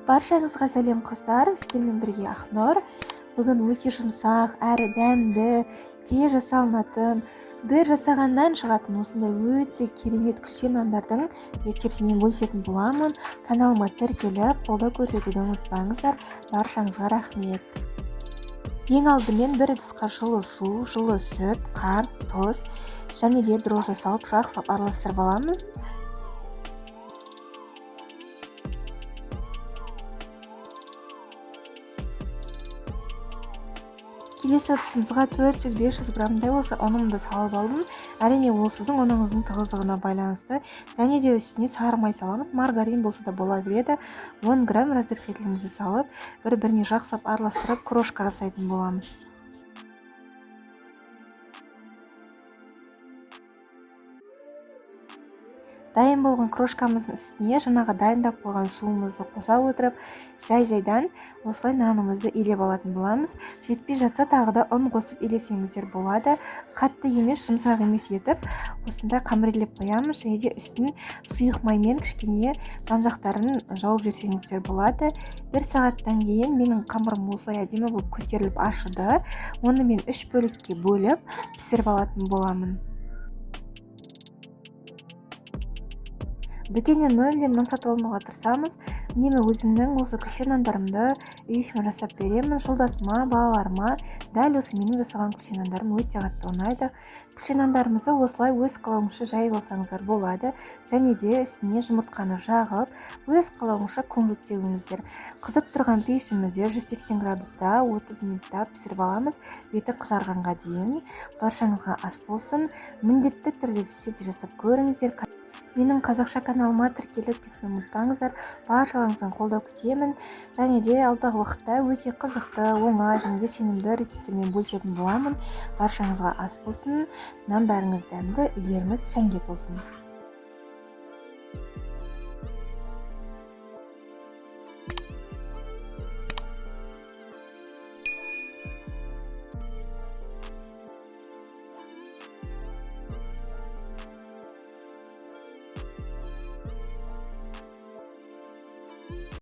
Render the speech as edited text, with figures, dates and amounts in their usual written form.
Баршаңызға сәлем қыздар, сіздермен бірге Ақнұр. Бүгін өте жұмсақ, әрі дәмді, тез жасалынатын, бір жасағаннан шығатын осындай өте керемет күлше нандардың рецептімен бөлісетін боламын. Каналыма тіркеліп, қолдау көрсетуді ұмытпаңыздар. Баршаңызға рахмет. Ең алдымен бір ыдысқа жылы су, жылы сүт, қант, тұз және де дрожжи салып жақсылап араластырып аламыз. Келесі ыдысымызға 400-500 граммдай осы ұнымды салып алдым. Әрине ол сіздің ұныңыздың тығыздығына байланысты. Және де үстіне сары май саламыз. Маргарин болса да бола береді. 10 грамм раздырхителімізді салып, бір-біріне жақсылап араластырып, крошка жасайтын боламыз. Дайын болған крошкамыздың үстіне жаңағы дайындап қойған суымызды қоса отырып, жай-жайдан осылай нанымызды илеп алатын боламыз. Жетпей жатса тағы да ұн қосып илесеңіздер болады. Қатты емес, жұмсақ емес етіп, осындай қамырлеп қоямыз. Және де үстін сұйық маймен кішкене жан-жақтарын жауып жүрсеңіздер болады. 1 сағаттан кейін менің қамырым осылай әдемі болып көтеріліп ашыды. Оны мен 3 бөлікке бөліп пісіріп алатын боламын. Дүкеннен мүлдем нан сатып алмауға тырысамыз. Үнемі өзімнің осы күлше нандарымды үй ішіме жасап беремін. Жолдасыма, балаларыма дәл осы менің жасаған күлше нандарым өте қатты ұнайды. Күлше нандарымызды осылай өз қалауыңызша жайып алсаңыздар болады. Және де үстіне жұмыртқаны жағып, өз қалауыңызша күңгірт себіңіздер. Қызып тұрған пешімізде 180 градуста 30 минутта пісіріп аламыз. Беті қызарғанға дейін. Баршаңызға ас болсын. Міндетті түрде сіз де жасап көріңіздер. Менің қазақша каналыма тіркеліп кетуді ұмытпаңыздар. Баршаларыңыздан қолдау күтемін. Және де алдағы уақытта өте қызықты, оңай және де сенімді рецепттермен бөлісетін боламын. Баршаңызға ас болсын, нандарыңыз дәмді, үйлеріңіз сәнге толсын.